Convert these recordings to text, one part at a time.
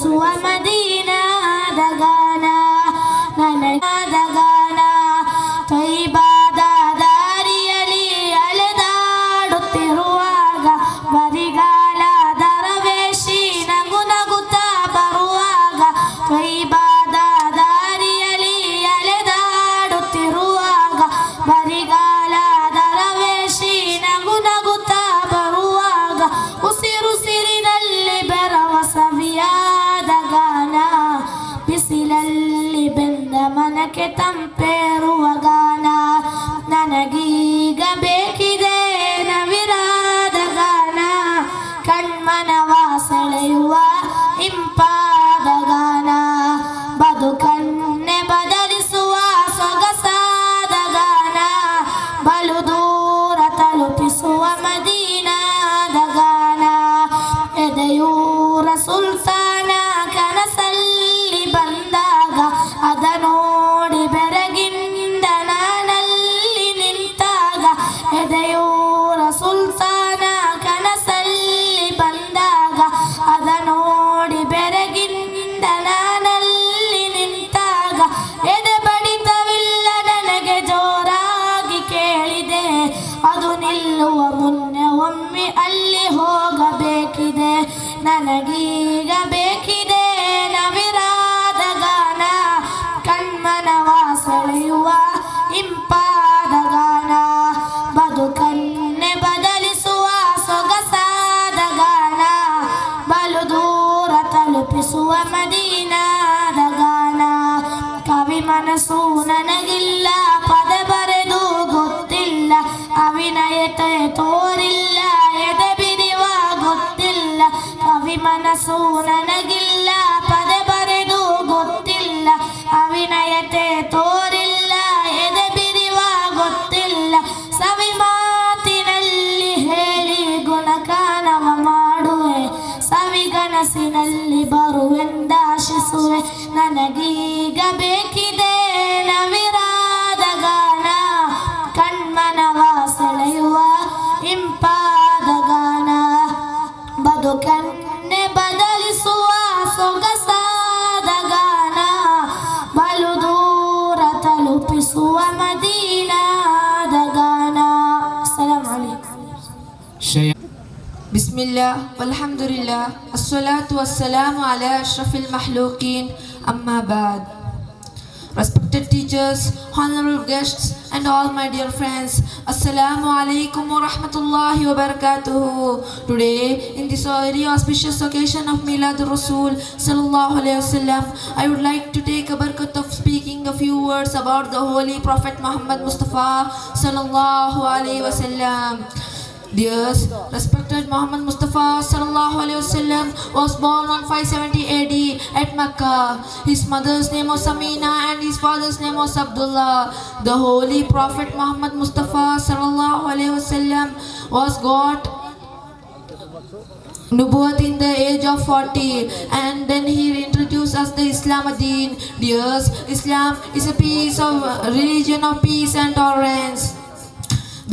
ತಲುಪಿಸುವ ಮದೀನಾದ ಗಾನ ನನಗಾದ ಗಾನ ತೈಬಾದ ದಾರಿಯಲ್ಲಿ ಅಲೆದಾಡುತ್ತಿರುವಾಗ ಬರಿಗಾಲ ದರವೇಶಿ ನಗು ನಗುತ್ತಾ ಬರುವಾಗ ತೈಬಾದ ದಾರಿಯಲ್ಲಿ ಅಲೆದಾಡುತ್ತಿರುವಾಗ ಬರಿಗಾಲ ದರವೇಶಿ ನಗು ನಗುತ್ತಾ ಬರುವಾಗ ಉಸಿರುಸಿರಿನಲ್ಲಿ ಬೆರವ ಸವಿಯಾದ ಗಾನ ಬಿಸಿಲಲ್ಲಿ ಬೆಂದ ಮನಕ್ಕೆ ತಂಪೇರುವ ಗಾನ ನನಗೀಗ ಬೇಕಿದೆ ನವಿರಾದ ಗಾನ ಕಣ್ಮನವ ಸೆಳೆಯುವ ಇಂಪಾದ ಗಾನ ಬದುಕನ್ನೇ ಬದಲಿಸುವ ಸೊಗಸಾದ ಗಾನ ಬಲು ದೂರ ತಲುಪಿಸುವ ಮದೀನಾದ ಗಾನ ಎದೆಯೂರ ಸುಲ್ತಾನ ಕನಸಲ್ಲಿ ಬಂದಾಗ ಅದ ನೋಡಿ ಬೆರಗಿಂದ ನಾನಲ್ಲಿ ನಿಂತಾಗ ಎದೆಯೂರ ಸುಲ್ತಾನ ಕನಸಲ್ಲಿ ಬಂದಾಗ ಅದ ನೋಡಿ ಬೆರಗಿಂದ ನಾನಲ್ಲಿ ನಿಂತಾಗ ಎದೆ ಬಡಿತವಿಲ್ಲ ನನಗೆ ಜೋರಾಗಿ ಕೇಳಿದೆ ಅದು ನಿಲ್ಲುವ ಮುನ್ನೆ ಒಮ್ಮೆ ಅಲ್ಲಿ ಹೋಗಬೇಕಿದೆ ನನಗೀಗ ಬೇಕಿದೆ ನವಿರಾದ ಗಾನ ಕಣ್ಮನವ ಸೆಳೆಯುವ ಇಂಪಾದ ಗಾನ ಬದುಕನ್ನೇ ಬದಲಿಸುವ ಸೊಗಸಾದ ಗಾನ ಬಲು ದೂರ ತಲುಪಿಸುವ ಮದೀನಾದ ಗಾನ ಕವಿ ಮನಸ್ಸು ನನಗಿಲ್ಲ ಪದ ಬರೆದು ಗೊತ್ತಿಲ್ಲ ಅವಿನಯತೆ ತೋರಿಲ್ಲ ಎದೆ ಬಿರಿವ ಗೊತ್ತಿಲ್ಲ ಕವಿ ಮನಸ್ಸು ನನಗಿಲ್ಲ ಪದ ಬರೆದು ಗೊತ್ತಿಲ್ಲ ಅವಿನಯತೆ ತೋರಿಲ್ಲ ಎದೆ ಬಿರಿವ ಗೊತ್ತಿಲ್ಲ ಸವಿ ಮಾತಿನಲ್ಲಿ ಹೇಳಿ ಗುಣಗಾನವ ಮಾಡುವೆ ಸವಿಗನಸಿನಲ್ಲಿ ಬರುವೆಂದಾಶಿಸುವೆ ನನಗೀಗ ಬೇಕಿದೆ ನವಿರಾದ ಗಾನ ಕಣ್ಮನವ ಸೆಳೆಯುವ ಇಂಪಾದ ಗಾನ ಬದುಕನ್ನೇ ಬದಲಿಸುವ ಸೊಗಸಾದ ಗಾನ ಬಲು ದೂರ ತಲುಪಿಸುವ ಮದೀನಾದ ಗಾನ. ಅಸ್ಸಲಾಮು ಅಲೈಕುಂ. Bismillah, walhamdulillah, assalatu wassalamu ala ashrafil mahlukin, amma ba'd. Respected teachers, honorable guests, and all my dear friends, Assalamu alaikum wa rahmatullahi wa barakatuh. Today, in this very auspicious occasion of Miladur Rasul sallallahu alaihi wasallam, I would like to take a barakat of speaking a few words about the Holy Prophet Muhammad Mustafa sallallahu alaihi wasallam. Dears, respected Muhammad Mustafa sallallahu alaihi wasallam was born on 570 AD at Mecca. His mother's name was Amina and his father's name was Abdullah. The Holy Prophet Muhammad Mustafa sallallahu alaihi wasallam was got Nubuwwat in the age of 40, and then he introduced us the Islam Deen. Dears, Islam is a religion of peace and tolerance.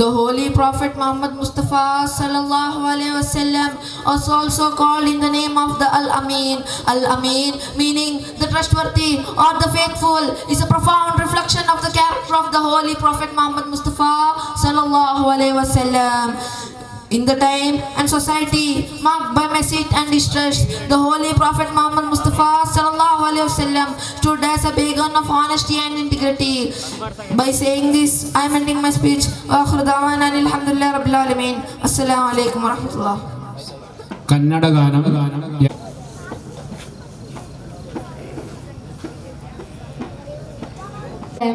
The Holy Prophet Muhammad Mustafa sallallahu alaihi wasallam was also called in the name of the Al-Amin. Al-Amin meaning the trustworthy or the faithful is a profound reflection of the character of the Holy Prophet Muhammad Mustafa sallallahu alaihi wasallam. In the time and society marked by message and distress, the Holy Prophet Muhammad Mustafa sallallahu alaihi wasallam stood as a beacon of honesty and integrity. By saying this, I am ending my speech. Wa akhiru da'wana alhamdulillahi rabbil alamin. Assalamu alaikum wa rahmatullah. Kannada Ganam.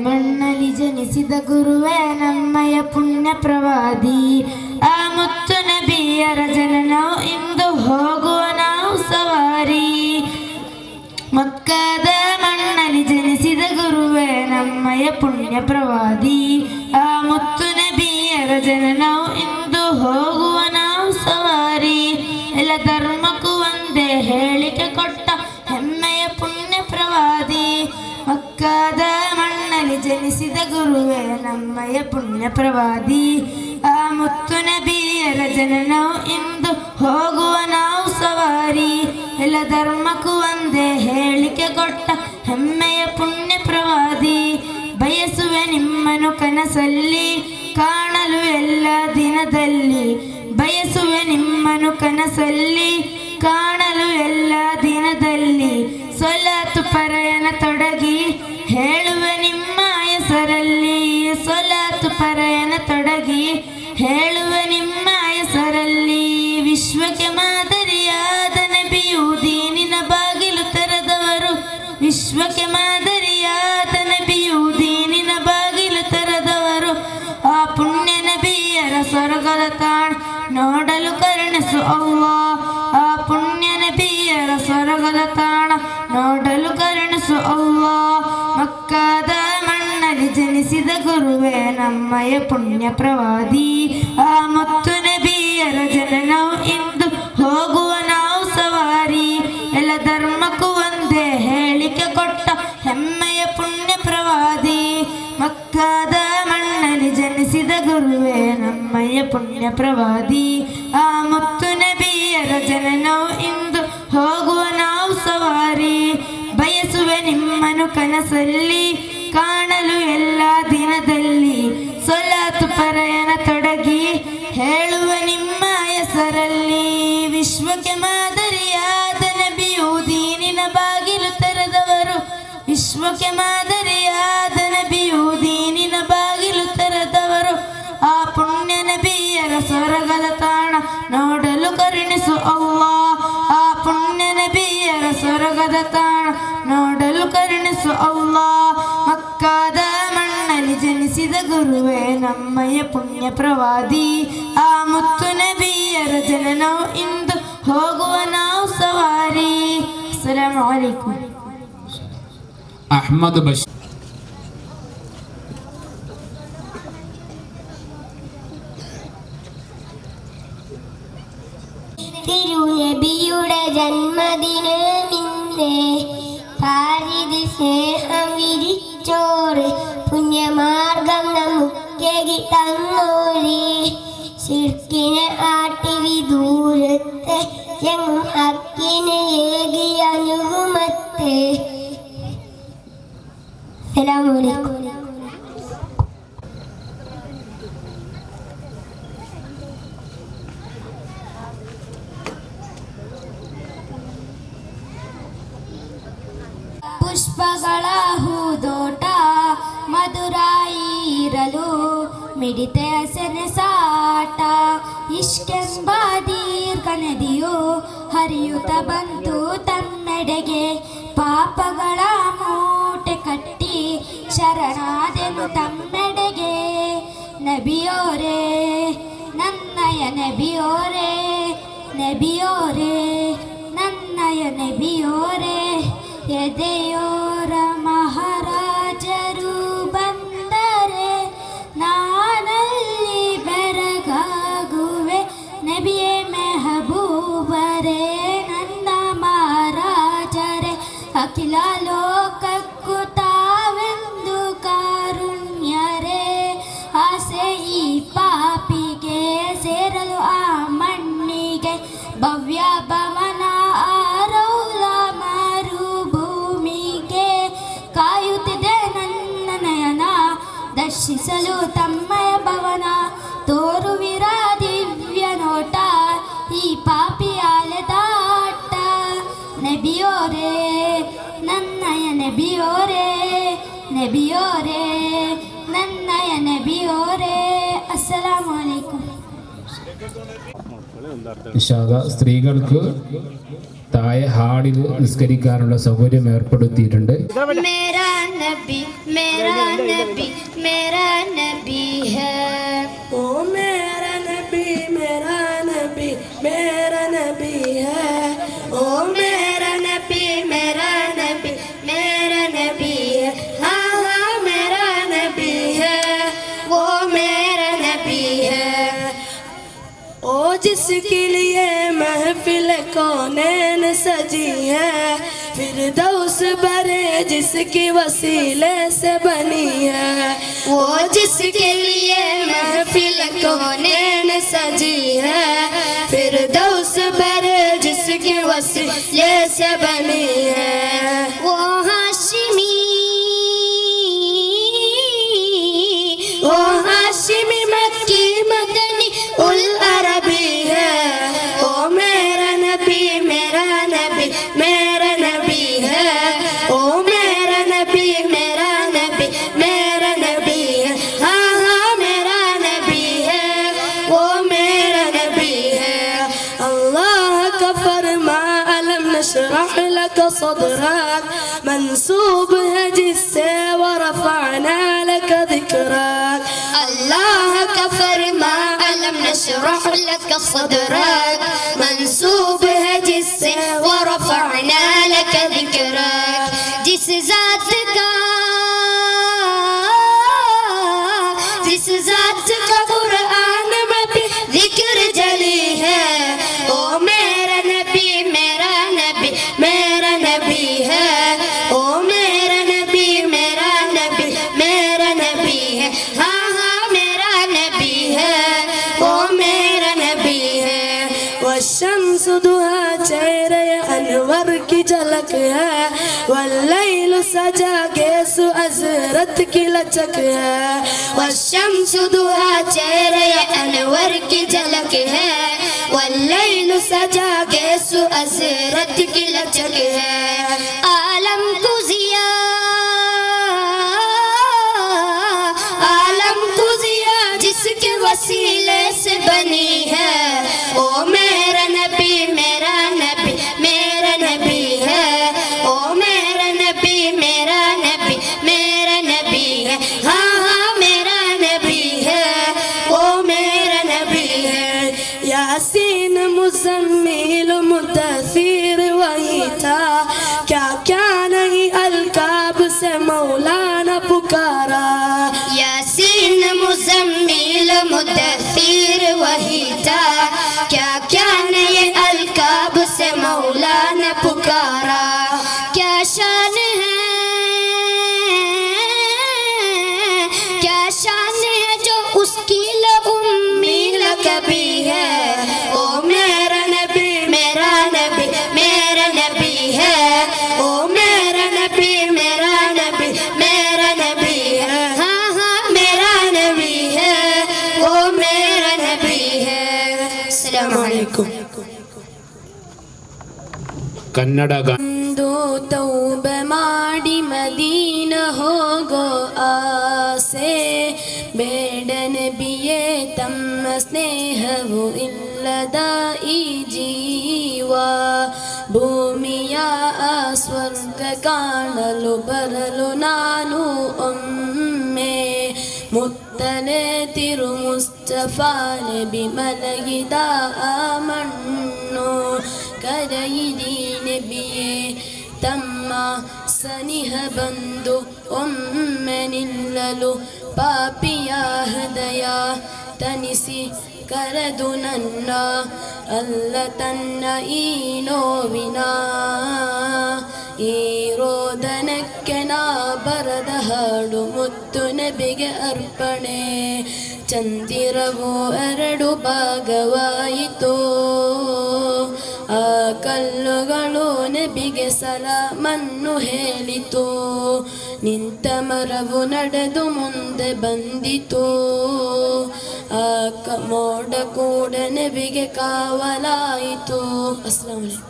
ಮಣ್ಣಲ್ಲಿ ಜನಿಸಿದ ಗುರುವೇ ನಮ್ಮಯ ಪುಣ್ಯ ಪ್ರವಾದಿ ಆ ಮುತ್ತು ನಬಿಯರ ಜನನವು ಇಂದು ಹೋಗುವ ನಾವು ಸವಾರಿ ಮಕ್ಕದ ಮಣ್ಣಲ್ಲಿ ಜನಿಸಿದ ಗುರುವೇ ನಮ್ಮಯ ಪುಣ್ಯ ಪ್ರವಾದಿ ಆ ಮುತ್ತು ನಬಿಯರ ಜನನವು ಇಂದು ಹೋಗುವ ನಾವು ಸವಾರಿ ಎಲ್ಲ ಧರ್ಮಕ್ಕೂ ಒಂದೇ ಹೇಳಿಕೆ ಕೊಟ್ಟ ಹೆಮ್ಮೆಯ ಪುಣ್ಯ ಪ್ರವಾದಿ ಮಕ್ಕದ ಮಣ್ಣಲ್ಲಿ ಜನಿಸಿದ ಗುರುವೇ ನಮ್ಮಯ ಪುಣ್ಯ ಪ್ರವಾದಿ ಆ ಮುತ್ತು ನಬಿಯರ ಜನನವು ಇಂದು ಹೋಗುವ ನಾವು ಸವಾರಿ ಎಲ್ಲ ಧರ್ಮಕ್ಕೂ ಒಂದೇ ಕನಸಲ್ಲಿ ಕಾಣಲು ಎಲ್ಲ ದಿನದಲ್ಲಿ ಬಯಸುವೆ ನಿಮ್ಮನು ಕನಸಲ್ಲಿ ಕಾಣಲು ಎಲ್ಲ ದಿನದಲ್ಲಿ ಸೊಲಾತು ಪರಯನ ತೊಡಗಿ ಹೇಳುವೆ ನಿಮ್ಮ ಹೆಸರಲ್ಲಿ ಸೊಲಾತು ಪರಯನ ತೊಡಗಿ ಹೇಳುವೆ ನಿಮ್ಮ ಹೆಸರಲ್ಲಿ ವಿಶ್ವಕ್ಕೆ ಮಾದರಿಯಾದ ನಬಿಯು ದೀನಿನ ಬಾಗಿಲು ತೆರೆದವರು ವಿಶ್ವಕ್ಕೆ ಮಾದರಿಯಾದ ನಬಿಯು ದೀನಿನ ಬಾಗಿಲು ತೆರೆದವರು ಆ ಪುಣ್ಯ ನಬಿಯರ ಸ್ವರ್ಗದ ತಾಣ ನೋಡಲು ಕರುಣಿಸು ಅವ್ವಾ ಆ ಪುಣ್ಯ ನಬಿಯರ ಸ್ವರ್ಗದ ತಾಣ ನೋಡಲು ಕರುಣಿಸು ಅವ್ವಾ ಮಕ್ಕಾದ ಮಣ್ಣಲ್ಲಿ ಜನಿಸಿದ ಗುರುವೇ ನಮ್ಮಯ ಪುಣ್ಯ ಪ್ರವಾದಿ ಆ ಮುತ್ತು ನಬಿಯರ ಜನನವು ಇಂದು ಹೋಗುವ ನಾವು ಸವಾರಿ ಎಲ್ಲ ಧರ್ಮಕ್ಕೂ ಒಂದೇ ಹೇಳಿಕೆ ಕೊಟ್ಟ ಹೆಮ್ಮೆಯ ಪುಣ್ಯ ಪ್ರವಾದಿ ಮಕ್ಕಾದ ಮಣ್ಣಲ್ಲಿ ಜನಿಸಿದ ಗುರುವೇ ನಮ್ಮಯ್ಯ ಪುಣ್ಯ ಪ್ರವಾದಿ ಆ ಮುತ್ತು ನಬಿಯರ ಜನನವು ಇಂದು ಹೋಗುವ ನಾವು ಸವಾರಿ ಬಯಸುವೆ ನಿಮ್ಮನು ಕನಸಲ್ಲಿ ಕಾಣಲು ಎಲ್ಲ ದಿನದಲ್ಲಿ ಸೊಲಾತು ಪರಯನ ತೊಡಗಿ ಹೇಳುವ ನಿಮ್ಮ ಹೆಸರಲ್ಲಿ ವಿಶ್ವಕ್ಕೆ ಮಾದರಿಯಾದ ನಬಿಯು ದೀನಿನ ಬಾಗಿಲು ತೆರೆದವರು ವಿಶ್ವಕ್ಕೆ ಮಾದರಿಯಾದ ನಬಿಯು ದೀನಿನ ಬಾಗಿಲು ತೆರೆದವರು ಆ ಪುಣ್ಯ ನಬಿಯರ ಸ್ವರ್ಗದ ತಾಣ ನೋಡಲು ಕರುಣಿಸು ಅವ್ವಾ ಆ ಪುಣ್ಯ ನಬಿಯರ ಸ್ವರ್ಗದ ತಾಣ ನೋಡಲು ಕರುಣಿಸು ಅವ್ವಾ ಮಕ್ಕಾದ ಮಣ್ಣಲ್ಲಿ ಜನಿಸಿದ ಗುರುವೇ ನಮ್ಮಯ್ಯ ಪುಣ್ಯ ಪ್ರವಾದಿ ಆ ಮುತ್ತು ನಬಿಯರ ಜನನವು ಇಂದು ಹೋಗುವ ನಾವು ಸವಾರಿ ಅಸ್ಸಲಾಮು ಅಲೈಕುಂ അഹമ്മദ് ബഷീർ തിരുനബിയുടെ ജന്മദിനമിന്നേ പാരിത് സ്നേഹം വിരിച്ചോറ് പുണ്യമാർഗം നമുക്കേകി തന്നോര് ശിർക്കിനെ ആട്ടി വിദൂരത്തെ എങ്ങും ഹക്കിനെ ഏകി അനുഗമത്തെ അസ്സലാമു അലൈക്കും ಪುಷ್ಪಗಳ ಹೂದೋಟ ಮಧುರಾಯಿರಲು ಮಿಡಿತೆ ಹಸನೆ ಸಾಟ ಇಷ್ಕೆಂಬ ದೀರ್ಘ ನದಿಯು ಹರಿಯುತ್ತ ಬಂತು ತಮ್ಮೆಡೆಗೆ ಪಾಪಗಳ ಮೂಟೆ ಕಟ್ಟಿ ಶರಣಾದೆನು ತಮ್ಮೆಡೆಗೆ ನಬಿಯೋರೇ ನನ್ನಯ ನಬಿಯೋರೇ ನಬಿಯೋರೇ ನನ್ನಯ ನಬಿಯೋರೇ ಎದೆಯೋರ ಮಹಾರಾಜರು ಬಂದರೆ ನಾನಲ್ಲಿ ಬೆರಗಾಗುವೆ ನಬಿಯೇ ಮೆಹಬೂಬರೇ ನನ್ನ ಮಹಾರಾಜರೇ ಅಖಿಲ ಲೋಕಕ್ಕೂ ತಾವೆಂದು ಕಾರುಣ್ಯರೇ ಆಸೆ ಈ ಪಾಪಿಗೆ ಸೇರಲು ಆ ಮಣ್ಣಿಗೆ ಭವ್ಯ ಭವನ ಆರೌಲ ಮರುಭೂಮಿಗೆ ಕಾಯುತ್ತಿದೆ ನನ್ನ ನಯನ ದರ್ಶಿಸಲು ತಮ್ಮಯ ಭವನ ತೋರುವಿರ ದಿವ್ಯ ನೋಟ ಈ ಪಾಪಿ ಅಲೆದಾಟ ನಬಿಯೋರೇ ನನ್ನಯ ನಬಿಯೋರೇ നബിയോരേ നന്നയ നബിയോരേ അസ്സലാമു അലൈക്കും. സ്ത്രീകൾക്ക് താഴെ ഹാളിൽ നിസ്കരിക്കാനുള്ള സൗകര്യം ഏർപ്പെടുത്തിയിട്ടുണ്ട്. മേരാ നബി മേരാ നബി മേരാ നബി ഹേ ഓ മേരാ നബി മേരാ നബി മേരാ നബി ഹേ ഓ മേരാ നബി മേരാ നബി മേരാ നബി ഹേ ഹാ ഹാ മേരാ നബി ഹേ वो मेरा नबी है ओ जिसके लिए महफिल कौनैन सजी है फिरदौस भरे जिसकी वसीले से बनी है वो जिसके लिए महफिल कौनैन सजी है फिरदौस भरे जिसकी वसीले से बनी है वो हाशिमी ओ لك صدرك منسوب है जिससे ورفعنا لك ذكرك अल्लाह का फरमा अलम नशरह लक सदरक मंसूब है जिससे वरफअना लक ज़िक्रक जिस ज़ात का कुरान में भी जिक्र जली है ओ मेरा नबी मेरा नबी मेरा नबी है ओ मेरा नबी मेरा नबी मेरा नबी है हाँ हाँ मेरा नबी है ओ मेरा नबी है والشمس दुहा चेहरे अनवर की झलक है वल्लैल सजा गेसु अज़रत की लचक है والشمس दुहा चेहरे अनवर की झलक है वल्लैल सजा गेसु अज़रत की लचक है आलम को जिया जिसके वसीले से बनी है ओ मेरा नबी मेरा नबी मेरा नबी है ओ मेरा नबी मेरा नबी मेरा नबी है हाँ हाँ मेरा नबी है ओ मेरा नबी है यासीन मुज़म्मिल मुद्दसिर वही था क्या क्या नहीं अलकाब से मौलाना पुकारा यासीन मुज़म्मिल मुद्दसिर वही था क्या क्या नए अलकाब से मौलाना पुकारा क्या शान है जो उसकी उम्मी लक़बी है ओ मेरा नबी मेरा नबी मेरा नबी है ओ मेरा नबी मेरा नबी मेरा नबी है हाँ हाँ मेरा नबी है ओ मेरा नबी है अस्सलामु अलैकुम ಕನ್ನಡ ತೌಬೆ ಮಾಡಿ ಮದೀನ ಹೋಗೋ ಆಸೆ ಬೇಡ ನಬಿಯೇ ತಮ್ಮ ಸ್ನೇಹವು ಇಲ್ಲದ ಈ ಜೀವ ಭೂಮಿಯ ಆ ಸ್ವರ್ಗ ಕಾಣಲು ಬರಲು ನಾನು ಒಮ್ಮೆ ಮುತ್ತನೆ ತಿರು ಮುಸ್ತಫಾ ನಬಿ ಮಲಗಿದ ಆ ಮಣ್ಣು ಕರೆಯಿರಿ ನಬಿಯೇ ತಮ್ಮ ಸನಿಹ ಬಂದು ಒಮ್ಮೆ ನಿಲ್ಲಲು ಪಾಪಿಯ ಹೃದಯ ತನಿಸಿ ಕರೆದು ನನ್ನ ಅಲ್ಲ ತನ್ನ ಈ ನೋವಿನ ಈ ರೋದನಕ್ಕೆ ನಾ ಬರದ ಹಾಡು ಮುತ್ತು ನಬಿಗೆ ಅರ್ಪಣೆ ಚಂದಿರವು 2 ಭಾಗವಾಯಿತು ಆ ಕಲ್ಲುಗಳು ನಬಿಗೆ ಸಲಾಮನ್ನು ಹೇಳಿತು ನಿಂತ ಮರವು ನಡೆದು ಮುಂದೆ ಬಂದಿತು ಆ ಮೋಡ ಕೂಡ ನಬಿಗೆ ಕಾವಲಾಯಿತು ಅಸ್ಸಲಾಮು ಅಲೈಕುಂ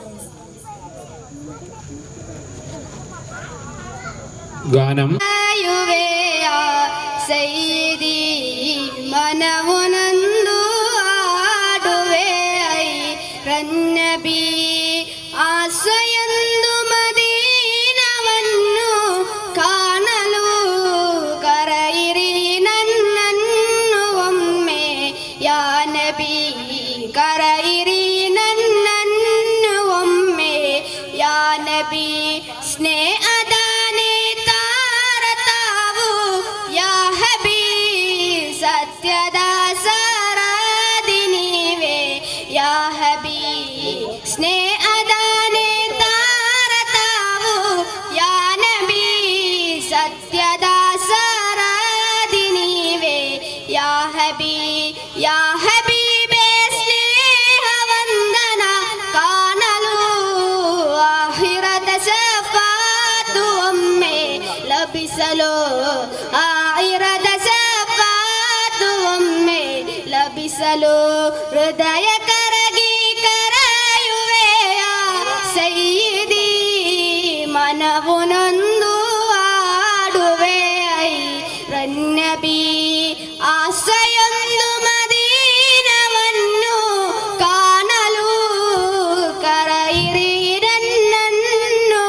ഗാനം ಸೈದಿ ಮನವು ನಂದು ಆಡುವೆ ರನ್ನಬಿ ಆಸೆಯಂದು ಮದೀನವನ್ನು ಕಾಣಲು ಕರೆಯಿರಿ ನನ್ನನ್ನು ಒಮ್ಮೆ ಯಾ ನಬಿ ಕರೆಯಿರಿ ನನ್ನನ್ನು ಒಮ್ಮೆ ಯಾ ನಬಿ ಸ್ನೇಹದ ಸತ್ಯದ ಸಾರಾದಿ ನೀವೇ ಯಾ ಹಬೀ ಸ್ನೇಹದ ನೇತಾರ ತಾವು ಯಾ ನಬಿ ಸತ್ಯದ ಸಾರಾದಿ ನೀವೇ ಯಾ ಹಬೀ ಯಾ ಹಬೀಬೇ ಸ್ನೇಹ ವಂದನ ಕಾಣಲು ಆಖಿರತ ಸಫಾತು ಒಮ್ಮೆ ಲಭಿಸಲು ಆಖಿರತ ಒಮ್ಮೆ ಲಭಿಸಲು ಹೃದಯ ಕರಗಿ ಕರೆಯುವೆಯ ಸೈದಿ ಮನವು ನೊಂದು ಆಡುವೆ ರನ್ನಬಿ ಆಸೆಯೊಂದು ಮದೀನವನ್ನು ಕಾಣಲು ಕರೆಯಿರಿ ನನ್ನನ್ನು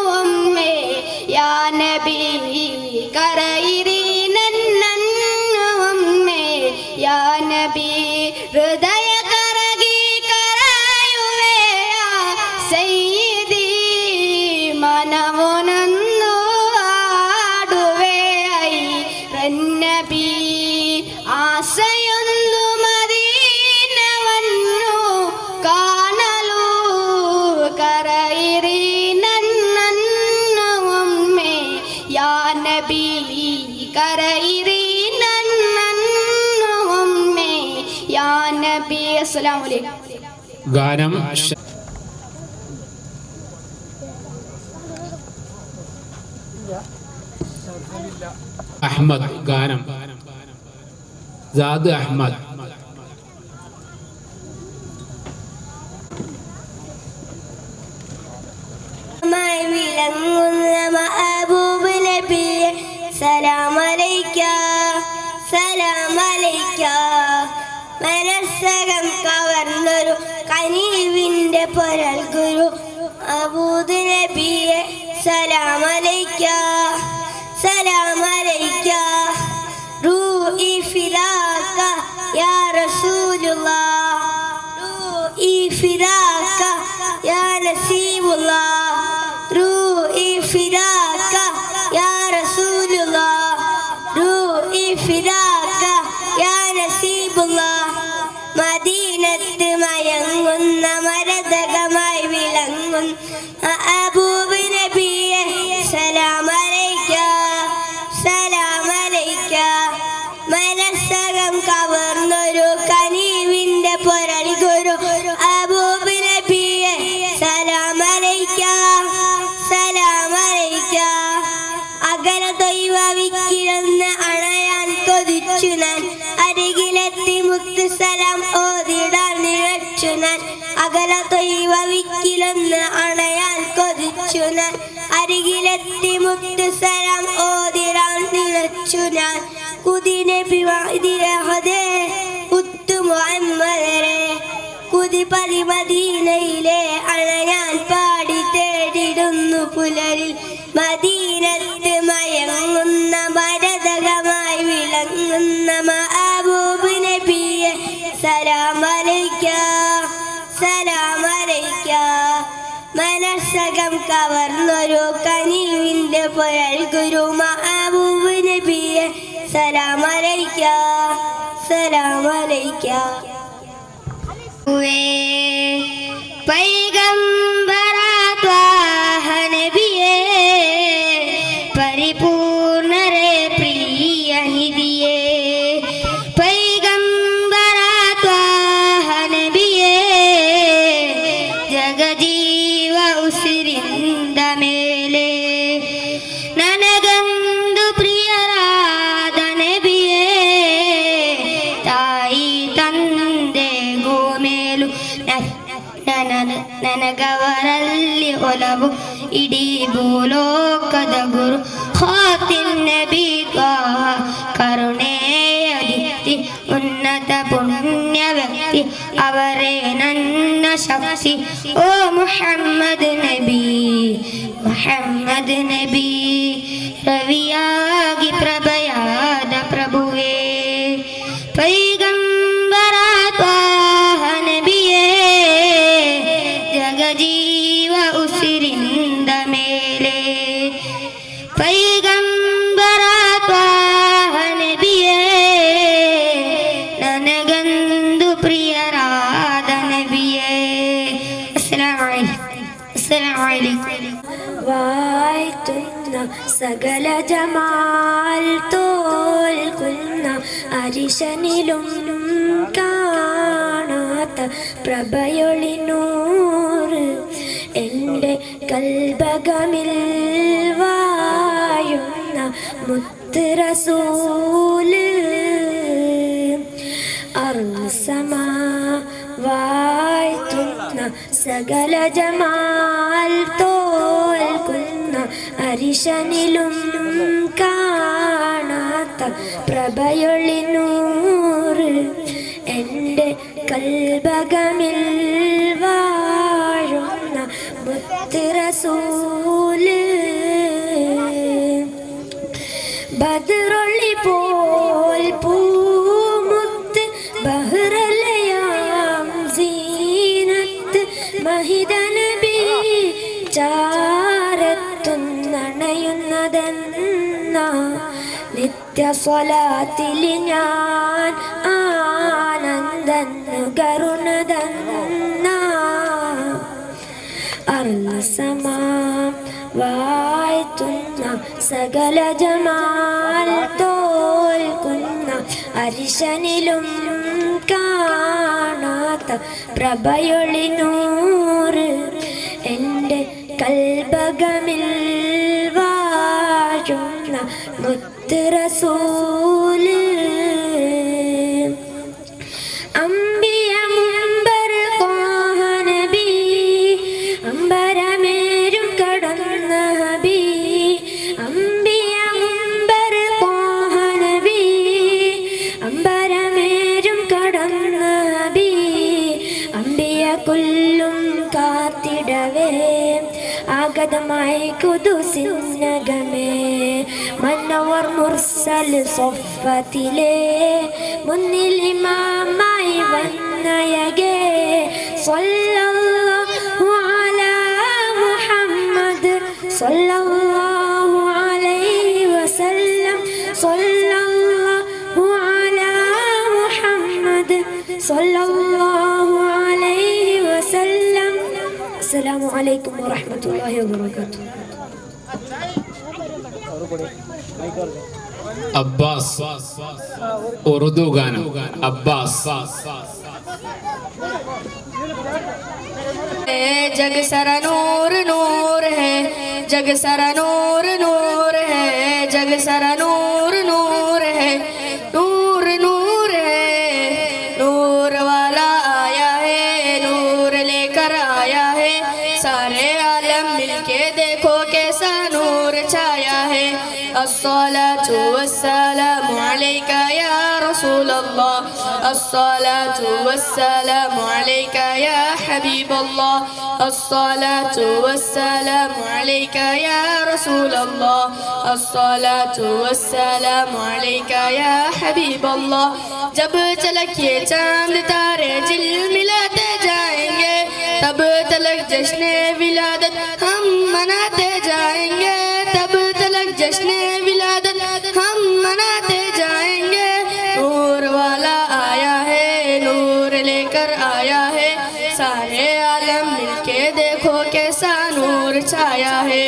അസ്സലാമലൈക്കും. ഗാനം അഹ്മദ്. ഗാനം സാദ് അഹ്മദ്. വിളങ്ങുന്ന മഹബൂബ് നബിയെ സലാം അലൈക്ക സലാം അലൈക്ക. മനസ്സകം കവർന്നൊരു കനീവിൻ്റെ പൊരൽ ഗുരു അബൂദ് നബിയെ സലാം അലൈക്ക സലാം അലൈക്ക. റൂഇ ഫിദാക യാ റസൂലുള്ളാഹ് റൂഇ ഫിദാക യാ നസീബുള്ളാഹ് റൂഇ ഫിദാക യാ റസൂലുള്ളാഹ് റൂഇ ഫിദാക യാ നസീബുള്ളാഹ്. മദീനത്ത് മയങ്ങുന്ന മരതകമായി വിളങ്ങുന്ന അബൂബ് നബിയെ സലാം അലൈക്ക സലാം അലൈക്ക. മനസ്സകം കവർന്നൊരു കനീവിൻ്റെ പൊരൽ ഗുരു അബൂബ് നബിയെ സലാം അലൈക്ക സലാം അലൈക്ക. അകല ദൈവവിക്കിരുന്ന് അണയാൻ കൊതിച്ചു ഞാൻ അരികിലെത്തി മുത്ത് സലാം ഓതിടാൻ നിഴച്ചു ഞാൻ. അകല ദൈവവിക്കിലൊന്ന് അണയാൻ കൊതിച്ചു ഞാൻ അരികിലെത്തി മുത്ത് സലാം ഓതിടാൻ നിഴച്ചു ഞാൻ. കുതിനബി വാദിരഹദേ ഉത്തു മുഹമ്മദരെ കുതി പതി മദീനയിലെ അണയാൻ പാടി തേടിടുന്നു പുലരിൽ. മദീനത്ത് മയങ്ങുന്ന മരതകമായി വിളങ്ങുന്ന മഹബൂബ് നബിയെ സലാം അലൈക്ക സലാം അലൈക്ക. മനസ്സകം കവർന്നൊരു കനീവിൻ്റെ പൊരൽ ഗുരു മഹബൂബ് നബിയെ സലാം അലൈക്ക സലാം അലൈക്ക. പൈഗംബരാ ത്വാഹ നബിയേ പരിപൂർണരേ പ്രിയ നിധിയേ. പൈഗംബരാ ത്വാഹ നബിയേ ജഗജീവ ഉസിരിന്ದ ಮೇಲೆ ನನಗಂದು ಪ್ರಿಯರಾದ ನಬಿಯೇ ತಾಯಿ ತಂದೆ ಗೋಮೇಲು ನನಗವರಲ್ಲಿ ಒಲವು ಇಡೀ ಭೂಲೋಕದ ಗುರು ಖಾತಿಂ ನಬಿ ತ್ವಾಹ ಕರುಣೆಯ ದೀಪ್ತಿ ಉನ್ನತ ಪುಣ್ಯ ವ್ಯಕ್ತಿ ಅವರೇ ನನ್ನ ಶಕ್ತಿ. ಓ ಮುಹಮ್ಮದ್ ನಬಿ ಮುಹಮ್ಮದ್ ನಬಿ ರವಿಯಾಗಿ ಪ್ರಭೆಯಾದ ಪ್ರಭುವೇ. ಪೈಗಂಬರ ತ್ವಾಹ ನಬಿಯೇ ಜಗಜೀವ ಉಸಿರಿಂದ ಮೇಲೆ. ಪೈಗಂಬರ ತ್ವಾಹ ನಬಿಯೇ ನನಗಂದು ಪ್ರಿಯರಾದ ನಬಿಯೇ. ಅಸ್ಸಲಾಮು ಅಲೈಕುಂ. വാഴ്ത്തുന്ന സകല ജമാൽ തോൽക്കുന്ന അരിശനിലും കാണാത്ത പ്രഭയൊളിനൂറ് എൻ്റെ കൽബകമിൽ വാഴുന്ന മുത്ത് റസൂല്. അർസമാ വാഴ്ത്തുന്ന സകല ജമാൽ തോൽക്കുന്ന അരിശനിലും കാണാത്ത പ്രഭയൊളിനൂറ് എൻ്റെ കൽബകമിൽ വാഴുന്ന മുത്ത് റസൂല്. ബദ്റൊളി പോൽ പൂമുത്ത് ബഹ്റലയാം സീനത്ത് മഹിത നബി ചാരത്തുന്നണയുന്നതെന്ന നിത്യ സ്വലാത്തിൽ ഞാൻ ആനന്ദം നുകരുന്നതെന്ന. അർസമാം വാഴ്ത്തുന്ന സകല ജമാൽ തോൽക്കുന്ന അരിശനിലും കാണാത്ത പ്രഭയൊളി നൂറ് എൻ്റെ കൽബകമിൽ വാഴുന്ന മുത്ത് റസൂല് അംബിയ മുമ്പർ ത്വാഹ നബി അമ്പരമേരും കടന്ന ഹബീ അംബിയ മുമ്പർ ത്വാഹ നബി അമ്പരമേരും കടന്ന ഹബീ അംബിയ കൊല്ലും കാത്തിടവേ ആഗതമായി കുദുസിനകമേ മന്നവർ മുർസൽ സൊഫത്തിലെ മുന്നിൽ ഇമാമായി വന്നയകെ സ്വല്ലല്ലാഹു അലാ മുഹമ്മദ് സ്വല്ലല്ലാഹു അലൈഹി വസല്ലം സ്വല്ലല്ലാഹു അലാ മുഹമ്മദ് സ്വല്ലല്ലാഹു അലൈഹി വസല്ലം. അസ്സലാമു അലൈക്കും വറഹ്മത്തുള്ളാഹി വബറകാതുഹു. അബ്ബാസ് ഉറുദു ഗാനം. അബ്ബാസ്. जग सारा नूर नूर है, जग सारा नूर नूर है, जग सारा नूर नूर है, नूर नूर है, नूर वाला आया है, नूर लेकर आया है, सारे आलम मिलके देखो कैसा नूर छाया है. अस्सलातु वस्सलामु अलैका या रसूल अल्लाह, अस्सलातु वस्सलामु अलैका या हबीब अल्लाह, अस्सलातु वस्सलामु अलैका या रसूल अल्लाह, अस्सलातु वस्सलामु अलैका या हबीब अल्लाह. जब तलक ये चांद तारे झिलमिलाते जाएंगे, तब तलक जश्न विलादत हम मनाते जाएंगे, तब तलक जश्न विलादत हम मनाते जाएंगे. नूर वाला आया है, नूर लेकर आया है, सारे आलम मिलके देखो कैसा नूर छाया है.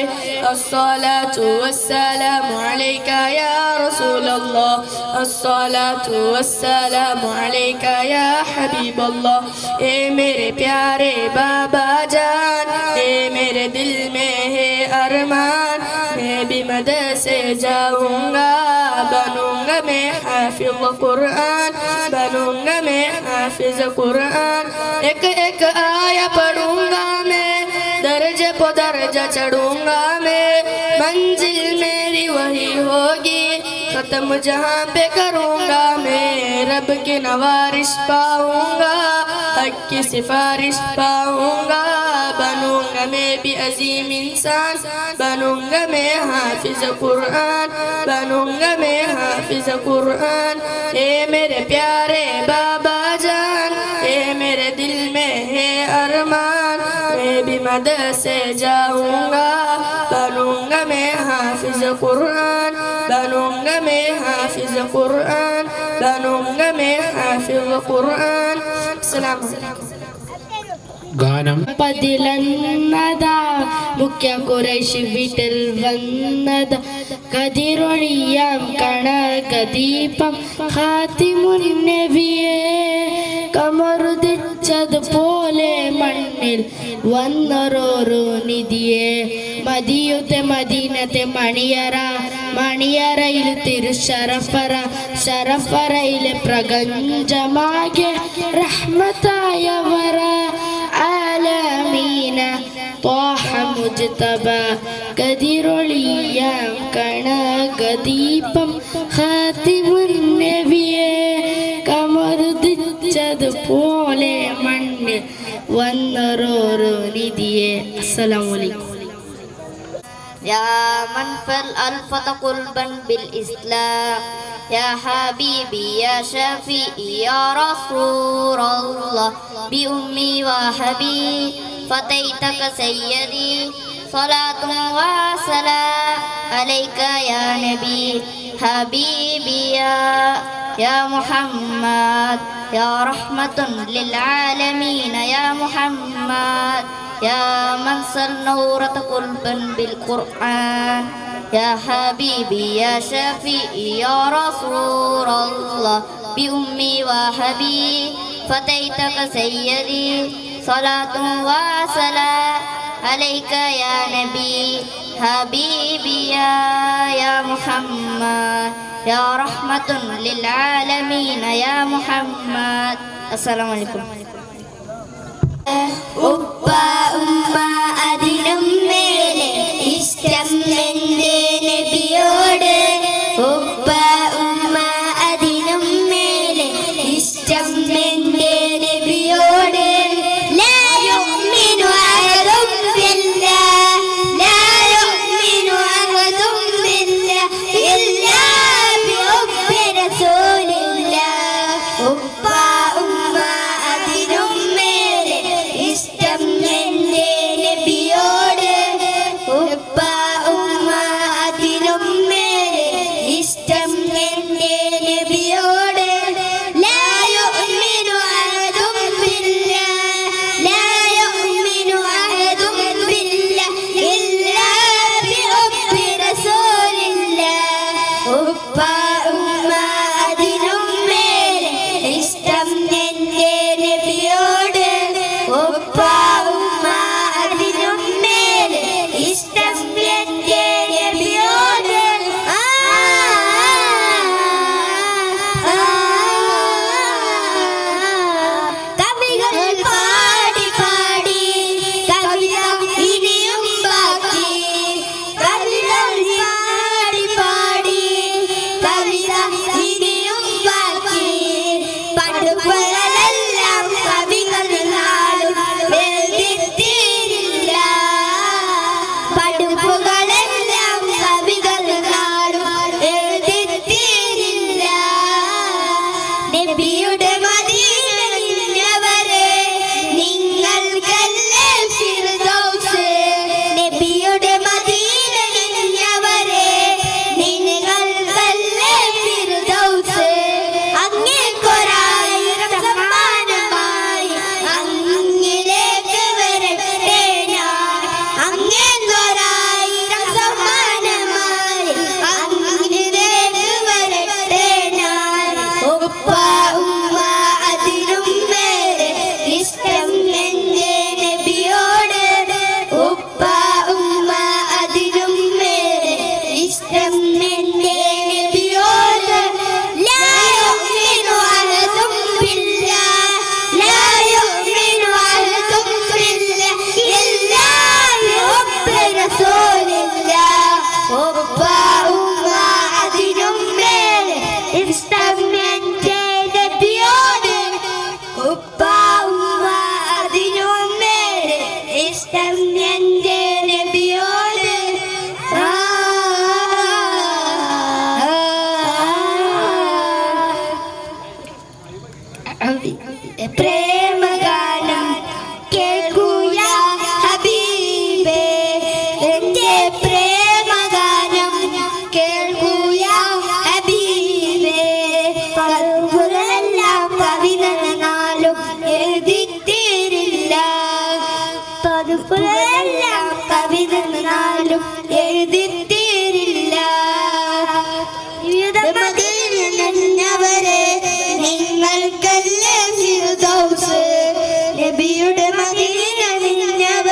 अस्सलातु वस्सलामु अलैका या रसूल अल्लाह, अस्सलातु वस्सलामु अलैका या हबीब अल्लाह. ए मेरे प्यारे बाबा जान, ए मेरे दिल में है अरमान, मैं भी मदरसे जाऊंगा, बनूंगा मैं हाफिज कुरान, बनूंगा मैं हाफिज कुरान. एक एक आया पढ़ूंगा मैं, दर्जे पर दर्जा चढ़ूंगा मैं, मंजिल मेरी वही होगी, खत्म जहाँ पे करूंगा मैं. रब की नवारिश पाऊंगा, हक की सिफारिश पाऊंगा, बनूंगा मैं भी अजीम इंसान, बनूंगा मैं हाफिज कुरान, बनूंगा मैं हाफिज कुरान. ए मेरे प्यारे बाबा जान, ए मेरे दिल में है अरमान, मैं भी मदरसे जाऊंगा, बनूंगा मैं हाफिज कुरान, बनूंगा मैं हाफिज कुरान, बनूंगा मैं हाफिज कुरान. अस्सलाम वालेकुम. ഗാനം. പതിലന്നതാ മുഖ്യ കുറേശ് വീട്ടിൽ വന്നതാ, കതിരൊളിയാം കണകദീപം ഖാതിമുൻ നബിയേ, കമറുദിച്ചതുപോലെ മണ്ണിൽ വന്നൊരോരു നിധിയെ. മദിയുത്തെ മദീനത്തെ മണിയറ, മണിയറയിൽ തിരുശരഫറ, ശരഫറയിലെ പ്രപഞ്ചമാകെ റഹ്മത്തായവര ആലമീന ത്വാഹ മുജ്തബ, കതിരൊളിയാം കണകദീപം ഖാതിമുൻ നബിയേ, കമറുദിച്ചതുപോലെ മണ്ണിൽ വന്നൊരോരു നിധിയെ. അസ്സലാമു അലൈക്കും. يا من فالألفة قربا بالإسلام، يا حبيبي يا شفيعي يا رسول الله، بأمي وحبيبي فتيتك سيدي، صلاة وسلام عليك يا نبي حبيبي يا محمد، يا رحمة للعالمين يا محمد، يا من صار نورة قلبا بالقرآن. يا حبيبي يا شفيعي يا رسول الله بأمي وحبيبي فتيتك سيدي صلاة وسلام عليك يا نبي حبيبي يا محمد يا رحمة للعالمين يا محمد السلام عليكم ഉപ്പ ഉമ്മ അതിനും മേലെ ഇഷ്ടം എൻ്റെ നബിയോട് ഉപ്പ ഉമ്മ അതിനും മേലെ ഇഷ്ടം എൻ്റെ നബിയോട് ലാ യുഅ്മിനു അഹദും ബില്ലാഹ് ലാ യുഅ്മിനു അഹദും ബില്ലാഹ് ഇല്ലാ ബിഹുബ്ബി റസൂലില്ലാഹ് ഉപ്പ ഉമ്മ അതിനും മേലെ ഇഷ്ടം എൻ്റെ നബിയോട് ഉപ്പ ഉമ്മ അതിനും മേലെ ഇഷ്ടം എൻ്റെ നബിയോട് ലാ യുഅ്മിനു അഹദും ബില്ലാഹ് ലാ യുഅ്മിനു അഹദും ബില്ലാഹ് ഇല്ലാ ബിഹുബ്ബി റസൂലില്ലാഹ് ഉപ്പ ഉമ്മ അതിനും മേലെ ഇഷ്ടം എൻ്റെ നബിയോട് ഉപ്പ ഉമ്മ അതിനും മേലെ ഇഷ്ടം എൻ്റെ നബിയോട് കവികൾ പാടി പാടി കവിത ഇനിയും ബാക്കി കവികൾ പാടി പാടി കവിത ഇനിയും ബാക്കി പണ്ടുപോലെല്ലാം കവികൾ നാളും എഴുതിത്തീരില്ല പണ്ടുപോലെല്ലാം കവികൾ നാളും എഴുതിത്തീരില്ല നബിയുടെ മദീന നിന്നവരെ നിങ്ങൾക്കല്ലേ ഫിർദൗസ് നബിയുടെ മദീന നിന്നവരെ നിങ്ങൾക്കല്ലേ ഫിർദൗസ് അങ്ങേക്കൊരായിരം സമ്മാനമായി അങ്ങിലേക്ക് വരട്ടെ ഞാൻ അങ്ങേക്കൊരായിരം സമ്മാനമായി അങ്ങിലേക്ക് വരട്ടെ ഞാൻ ഉപ്പ ഉമ്മ അതിനും മേലെ ഇഷ്ടം എൻ്റെ നബിയോട് ഉപ്പ ഉമ്മ അതിനും മേലെ ഇഷ്ടം എൻ്റെ നബിയോട് ലാ യുഅ്മിനു അഹദും ബില്ലാഹ് ലാ യുഅ്മിനു അഹദും ബില്ലാഹ് ഇല്ലാ ബിഹുബ്ബി റസൂലില്ലാഹ് ഉപ്പ ഉമ്മ അതിനും മേലെ ഇഷ്ടം എൻ്റെ നബിയോട് ഉപ്പ ഉമ്മ അതിനും മേലെ ഇഷ്ടം എൻ്റെ നബിയോട് പ്രേമഗാനം കേൾക്കൂല ഹബീബേ എൻ്റെ പ്രേമഗാനം കേൾക്കൂല ഹബീബേ പൽപ്പുറെല്ലാം കവിതനാലും എഴുതിത്തീരില്ല പൽപ്പുറെല്ലാം കവിതനാലും എഴുതിത്തീരില്ല മദീനവരെ നിങ്ങൾക്കല്ലേ ഫിർദൗസ് നബിയുടെ മദീന നിന്നവരെ